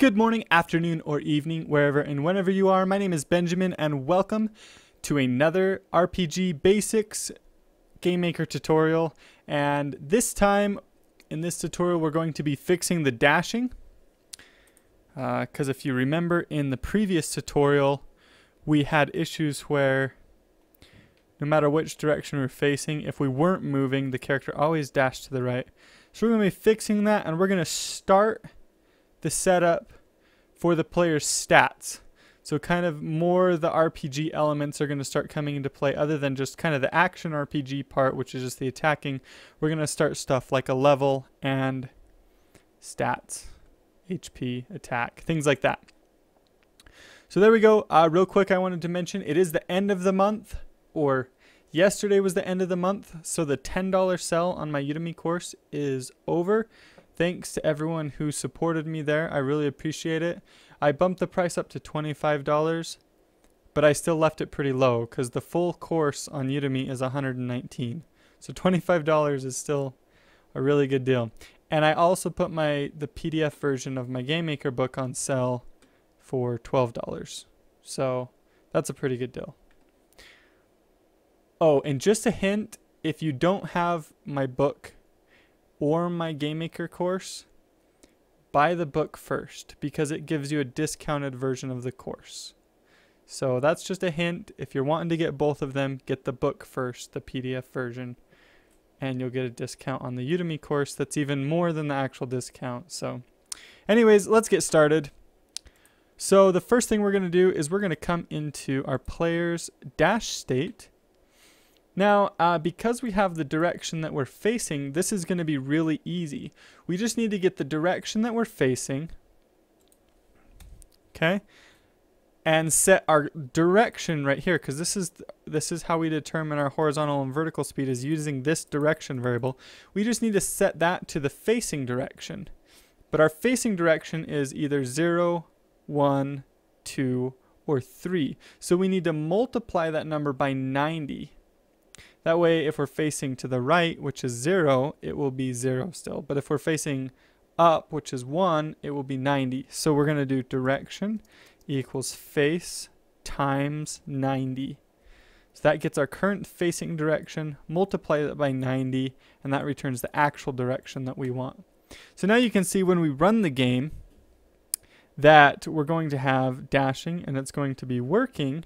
Good morning, afternoon, or evening, wherever and whenever you are. My name is Benjamin, and welcome to another RPG Basics GameMaker tutorial. And this time, in this tutorial, we're going to be fixing the dashing. Because if you remember, in the previous tutorial, we had issues where no matter which direction we're facing, if we weren't moving, the character always dashed to the right. So we're going to be fixing that, and we're going to start the setup for the player's stats. So kind of more the RPG elements are going to start coming into play other than just kind of the action RPG part, which is just the attacking. We're going to start stuff like a level and stats, HP, attack, things like that. So there we go. Real quick, I wanted to mention it is the end of the month, or yesterday was the end of the month. So the $10 sell on my Udemy course is over. Thanks to everyone who supported me there. I really appreciate it. I bumped the price up to $25, but I still left it pretty low because the full course on Udemy is $119. So $25 is still a really good deal. And I also put the PDF version of my GameMaker book on sale for $12. So that's a pretty good deal. Oh, and just a hint, if you don't have my book or my GameMaker course, buy the book first because it gives you a discounted version of the course. So that's just a hint. If you're wanting to get both of them, get the book first, the PDF version, and you'll get a discount on the Udemy course that's even more than the actual discount. So anyways, let's get started. So the first thing we're going to do is we're going to come into our player's dash state. Now, because we have the direction that we're facing, this is going to be really easy. We just need to get the direction that we're facing, okay, and set our direction right here, because this is how we determine our horizontal and vertical speed, is using this direction variable. We just need to set that to the facing direction, but our facing direction is either 0, 1, 2, or 3. So we need to multiply that number by 90. That way, if we're facing to the right, which is 0, it will be 0 still. But if we're facing up, which is 1, it will be 90. So we're going to do direction equals face times 90. So that gets our current facing direction, multiply that by 90, and that returns the actual direction that we want. So now you can see when we run the game that we're going to have dashing, and it's going to be working.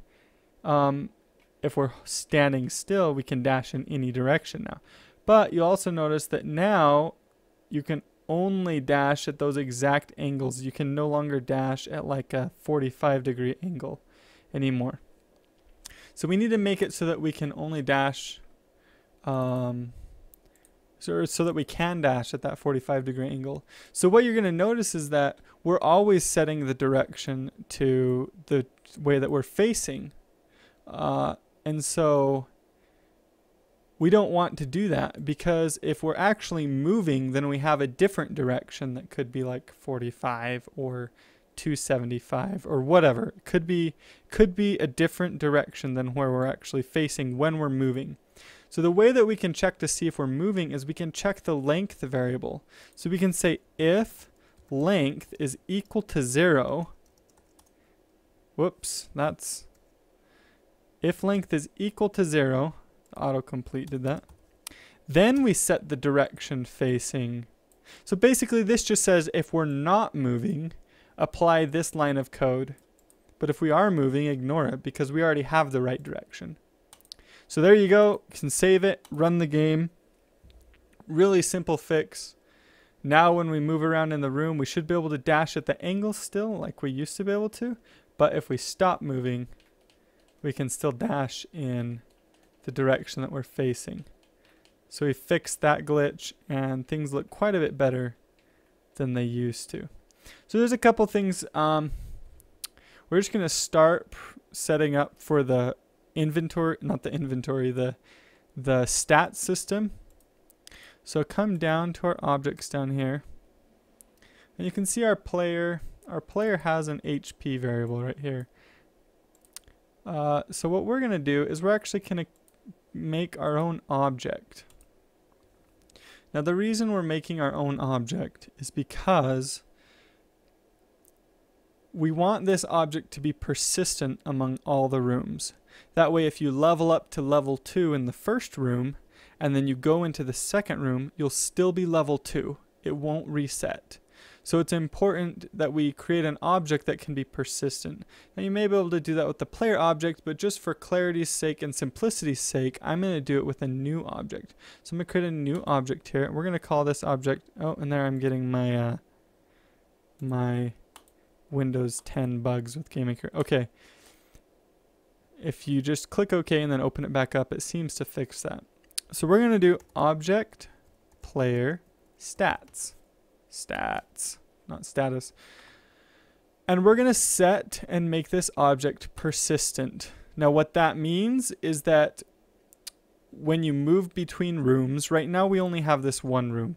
If we're standing still, we can dash in any direction now. But you also notice that now you can only dash at those exact angles. You can no longer dash at like a 45-degree angle anymore. So we need to make it so that we can only dash, so that we can dash at that 45-degree angle. So what you're going to notice is that we're always setting the direction to the way that we're facing. And so we don't want to do that, because if we're actually moving, then we have a different direction that could be like 45 or 275 or whatever. It could be a different direction than where we're actually facing when we're moving. So the way that we can check to see if we're moving is we can check the length variable. So we can say if length is equal to 0, whoops, if length is equal to 0, autocomplete did that, then we set the direction facing. So basically this just says if we're not moving, apply this line of code. But if we are moving, ignore it, because we already have the right direction. So there you go. You can save it, run the game. Really simple fix. Now when we move around in the room, we should be able to dash at the angle still like we used to be able to. But if we stop moving, we can still dash in the direction that we're facing. So we fixed that glitch, and things look quite a bit better than they used to. So there's a couple things. We're just going to start setting up for the inventory, not the inventory, the stat system. So come down to our objects down here, and you can see our player has an HP variable right here. So what we're going to do is we're actually going to make our own object. Now the reason we're making our own object is because we want this object to be persistent among all the rooms. That way, if you level up to level 2 in the first room, and then you go into the second room, you'll still be level 2. It won't reset. So it's important that we create an object that can be persistent. Now you may be able to do that with the player object, but just for clarity's sake and simplicity's sake, I'm going to do it with a new object. So I'm going to create a new object here. We're going to call this object, oh, and there I'm getting my, my Windows 10 bugs with GameMaker. Okay. If you just click OK and then open it back up, it seems to fix that. So we're going to do object player stats. Stats, not status. And we're going to set and make this object persistent. Now what that means is that when you move between rooms, right now we only have this one room.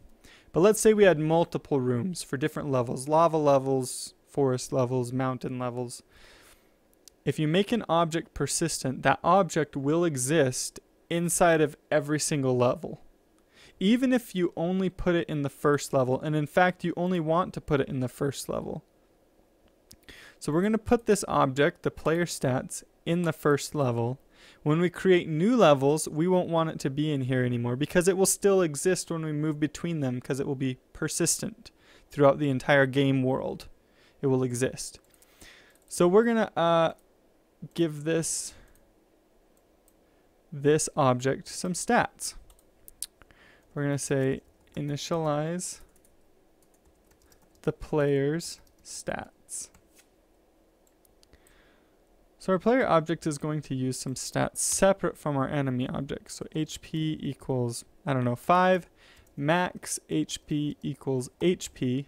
But let's say we had multiple rooms for different levels, lava levels, forest levels, mountain levels. If you make an object persistent, that object will exist inside of every single level. Even if you only put it in the first level, and in fact you only want to put it in the first level. So we're going to put this object, the player stats, in the first level. When we create new levels, we won't want it to be in here anymore because it will still exist when we move between them because it will be persistent throughout the entire game world. It will exist. So we're going to give this object some stats. We're going to say initialize the player's stats. So our player object is going to use some stats separate from our enemy object. So HP equals, I don't know, 5. Max HP equals HP.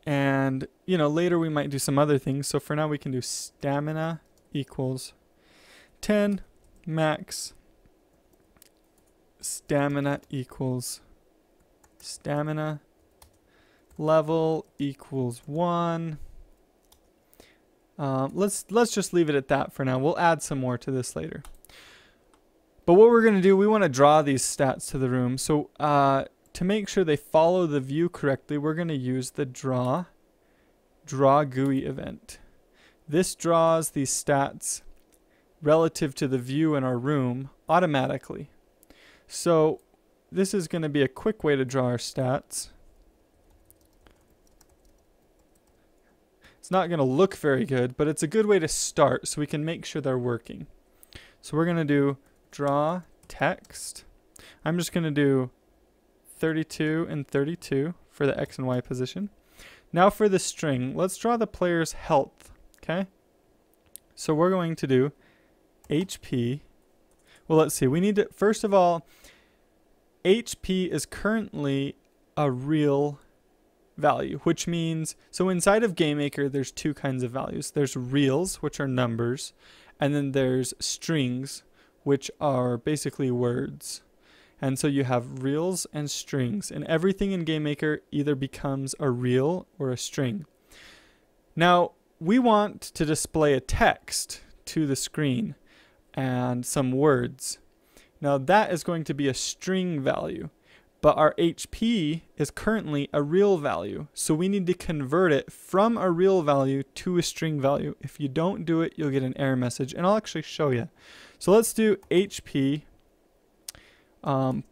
And, you know, later we might do some other things. So for now we can do stamina equals 10. Max stamina equals stamina. Level equals 1. Let's just leave it at that for now. We'll add some more to this later. But what we're going to do, we want to draw these stats to the room. So to make sure they follow the view correctly, we're going to use the draw GUI event. This draws these stats relative to the view in our room automatically. So this is going to be a quick way to draw our stats. It's not going to look very good, but it's a good way to start so we can make sure they're working. So we're going to do draw text. I'm just going to do 32 and 32 for the X and Y position. Now for the string, let's draw the player's health. Okay? So we're going to do HP. Well, let's see. We need to, first of all, HP is currently a real value, which means, so inside of GameMaker, there's two kinds of values. There's reals, which are numbers, and then there's strings, which are basically words. And so you have reals and strings, and everything in GameMaker either becomes a reel or a string. Now, we want to display a text to the screen and some words. Now that is going to be a string value, but our HP is currently a real value. So we need to convert it from a real value to a string value. If you don't do it, you'll get an error message, and I'll actually show you. So let's do HP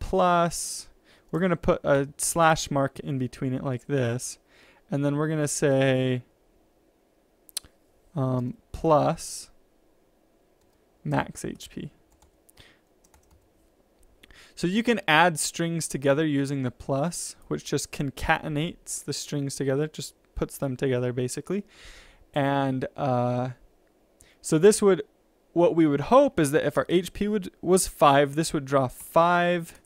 plus, we're going to put a slash mark in between it like this, and then we're going to say plus max HP. So you can add strings together using the plus, which just concatenates the strings together, just puts them together basically. And so this would, what we would hope is that if our HP was 5, this would draw 5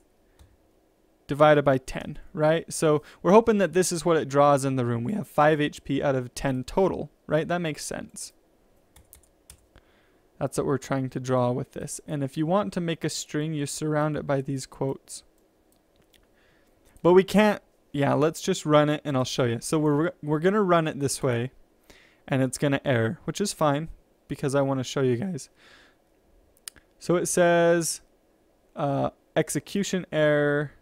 divided by 10, right? So we're hoping that this is what it draws in the room. We have 5 HP out of 10 total, right? That makes sense. That's what we're trying to draw with this. And if you want to make a string, you surround it by these quotes. But we can't, yeah, let's just run it and I'll show you. So we're going to run it this way and it's going to error, which is fine because I want to show you guys. So it says execution error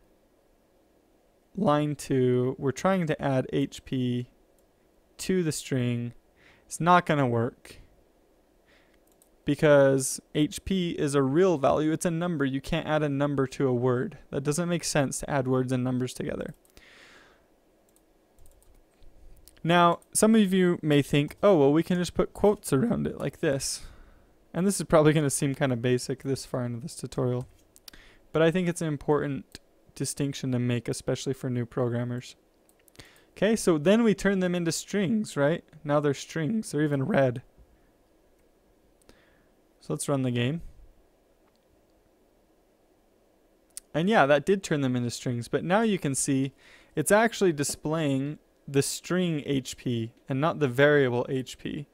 line 2, we're trying to add HP to the string. It's not going to work because HP is a real value. It's a number. You can't add a number to a word. That doesn't make sense to add words and numbers together. Now, some of you may think, oh, well, we can just put quotes around it like this. And this is probably going to seem kind of basic this far into this tutorial. But I think it's an important distinction to make, especially for new programmers. Okay, so then we turn them into strings, right? Now they're strings. They're even red. So let's run the game. And yeah, that did turn them into strings. But now you can see it's actually displaying the string HP and not the variable HP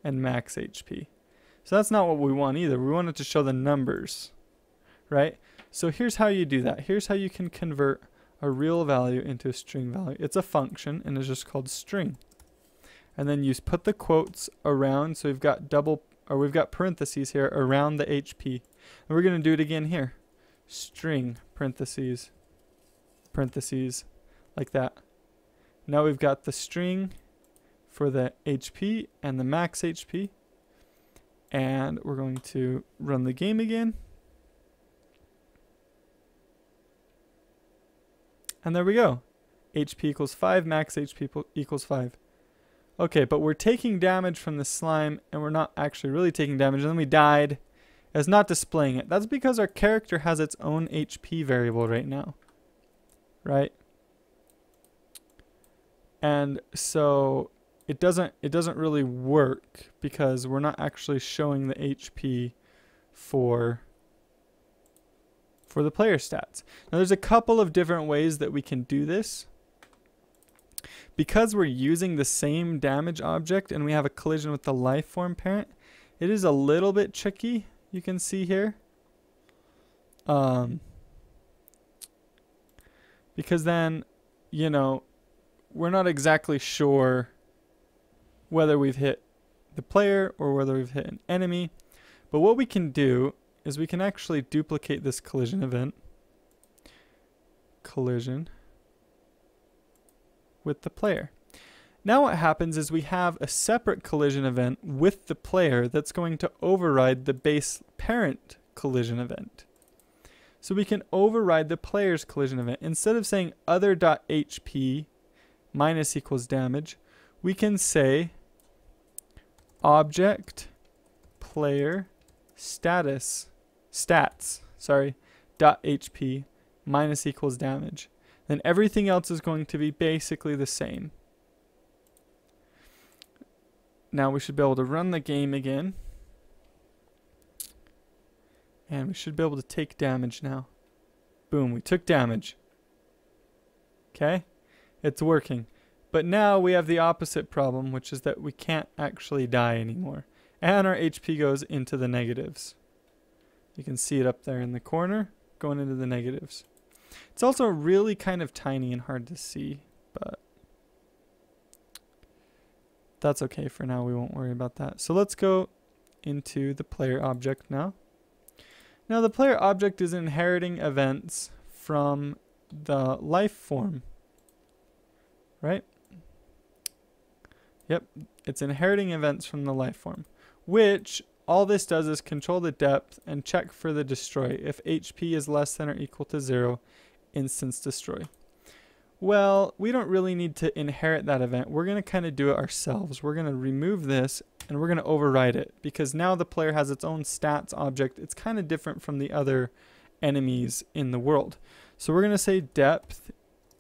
and max HP. So that's not what we want either. We want it to show the numbers, right? So here's how you do that. Here's how you can convert a real value into a string value. It's a function and it's just called string. And then you put the quotes around, so we've got parentheses here around the HP. And we're going to do it again here. String parentheses, parentheses, like that. Now we've got the string for the HP and the max HP. And we're going to run the game again. And there we go. HP equals 5, max HP equals 5. Okay, but we're taking damage from the slime and we're not actually really taking damage. And then we died. It's not displaying it. That's because our character has its own HP variable right now. Right? And so it doesn't really work because we're not actually showing the HP for the player stats. Now there's a couple of different ways that we can do this. Because we're using the same damage object and we have a collision with the lifeform parent, it is a little bit tricky, you can see here. Because then, you know, we're not exactly sure whether we've hit the player or whether we've hit an enemy. But what we can do is we can actually duplicate this collision event. Collision with the player. Now what happens is we have a separate collision event with the player that's going to override the base parent collision event. So we can override the player's collision event. Instead of saying other.hp minus equals damage, we can say object player stats dot HP minus equals damage. Then everything else is going to be basically the same. Now we should be able to run the game again. And we should be able to take damage now. Boom, we took damage. Okay? It's working. But now we have the opposite problem, which is that we can't actually die anymore. And our HP goes into the negatives. You can see it up there in the corner, going into the negatives. It's also really kind of tiny and hard to see, but that's okay for now. We won't worry about that. So let's go into the player object now. Now the player object is inheriting events from the life form, right? Yep, it's inheriting events from the life form, which all this does is control the depth and check for the destroy. If HP is less than or equal to 0, instance destroy. Well, we don't really need to inherit that event. We're going to kind of do it ourselves. We're going to remove this and we're going to override it because now the player has its own stats object. It's kind of different from the other enemies in the world. So we're going to say depth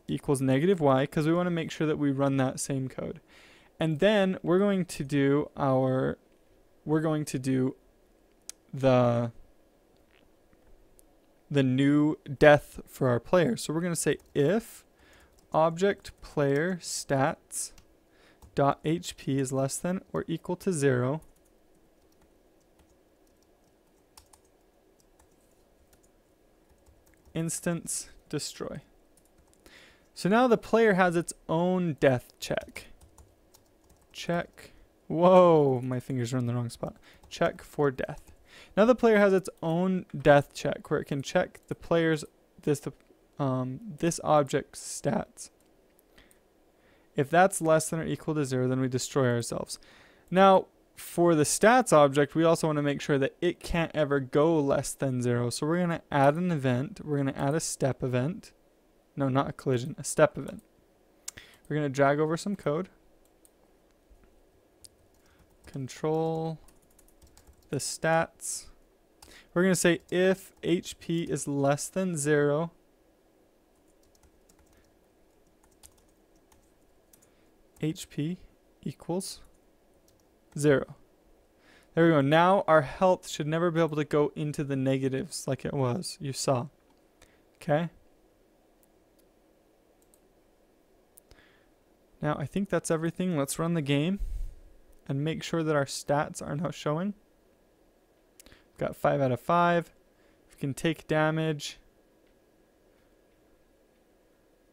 equals -y because we want to make sure that we run that same code. And then we're going to do the new death for our player. So we're going to say if object player stats dot HP is less than or equal to 0, instance destroy. So now the player has its own death check. Check. Whoa, my fingers are in the wrong spot. Check for death. Now the player has its own death check where it can check the player's this object's stats. If that's less than or equal to 0, then we destroy ourselves. Now, for the stats object, we also want to make sure that it can't ever go less than 0. So we're going to add an event. We're going to add a step event. No, not a collision, a step event. We're going to drag over some code. Control the stats. We're going to say if HP is less than 0, HP equals 0. There we go. Now our health should never be able to go into the negatives like it was. You saw. Okay. Now I think that's everything. Let's run the game and make sure that our stats are now showing. We've got 5 out of 5. We can take damage.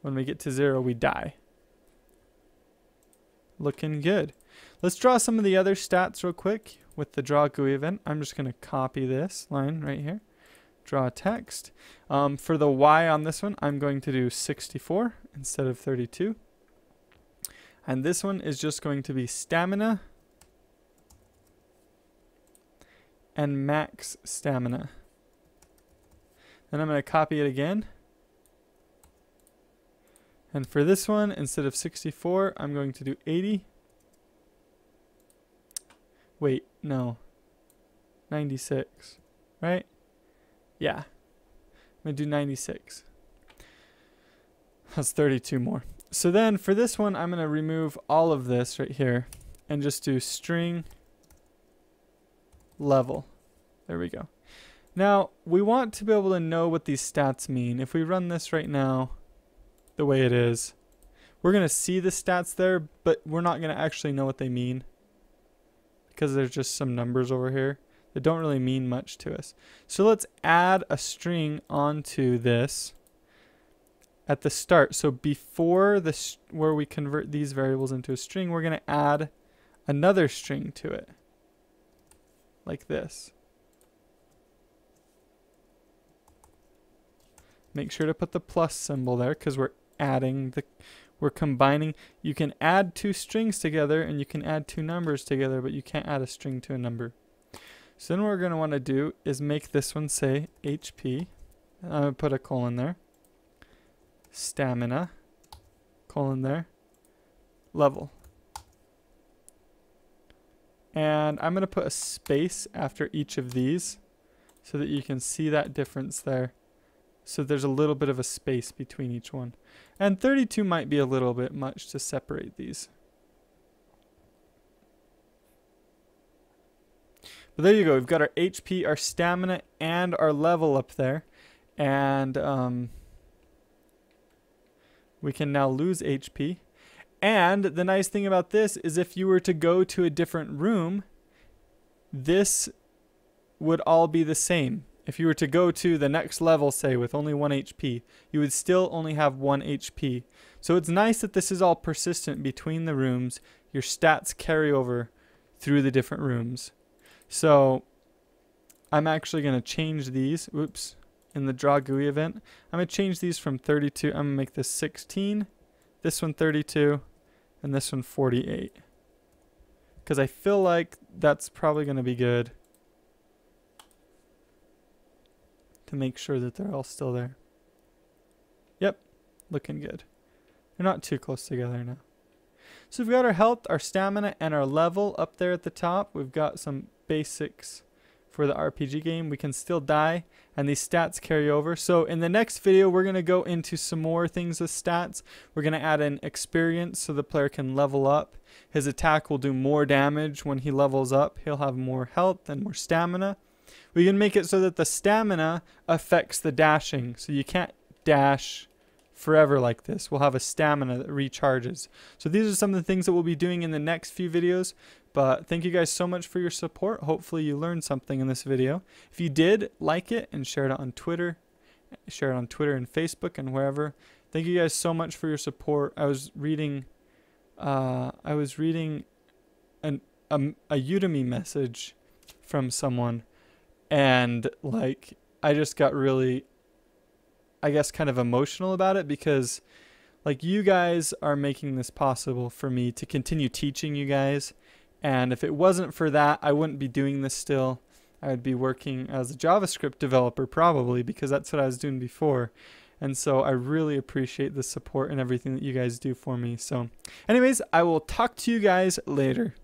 When we get to 0, we die. Looking good. Let's draw some of the other stats real quick with the draw GUI event. I'm just going to copy this line right here. Draw text. For the Y on this one, I'm going to do 64 instead of 32. And this one is just going to be stamina and max stamina. Then I'm going to copy it again. And for this one, instead of 64, I'm going to do 80. Wait, no. 96, right? Yeah. I'm going to do 96. That's 32 more. So then for this one, I'm going to remove all of this right here and just do string level. There we go. Now, we want to be able to know what these stats mean. If we run this right now, the way it is, we're going to see the stats there, but we're not going to actually know what they mean because there's just some numbers over here that don't really mean much to us. So let's add a string onto this at the start. So before this, where we convert these variables into a string, we're going to add another string to it like this. Make sure to put the plus symbol there because we're combining. You can add two strings together and you can add two numbers together, but you can't add a string to a number. So then what we're going to want to do is make this one say HP. I'm going to put a colon there. Stamina, colon there. Level. And I'm going to put a space after each of these so that you can see that difference there. So there's a little bit of a space between each one. And 32 might be a little bit much to separate these. But there you go. We've got our HP, our stamina, and our level up there. And we can now lose HP. And the nice thing about this is if you were to go to a different room, this would all be the same. If you were to go to the next level, say, with only 1 HP, you would still only have 1 HP. So it's nice that this is all persistent between the rooms. Your stats carry over through the different rooms. So I'm actually going to change these. Oops. In the draw GUI event, I'm going to change these from 32. I'm going to make this 16, this one 32, and this one 48. Because I feel like that's probably going to be good to make sure that they're all still there. Yep, looking good. They're not too close together now. So we've got our health, our stamina, and our level up there at the top. We've got some basics for the RPG game. We can still die, and these stats carry over. So in the next video, we're going to go into some more things with stats. We're going to add an experience so the player can level up. His attack will do more damage when he levels up. He'll have more health and more stamina. We can make it so that the stamina affects the dashing. So you can't dash forever like this. We'll have a stamina that recharges. So these are some of the things that we'll be doing in the next few videos. But thank you guys so much for your support. Hopefully you learned something in this video. If you did, like it and share it on Twitter. Share it on Twitter and Facebook and wherever. Thank you guys so much for your support. I was reading a Udemy message from someone, and like I just got really I guess, kind of emotional about it, because like you guys are making this possible for me to continue teaching you guys. And if it wasn't for that, I wouldn't be doing this still. I would be working as a JavaScript developer probably, because that's what I was doing before. And so I really appreciate the support and everything that you guys do for me. So anyways, I will talk to you guys later.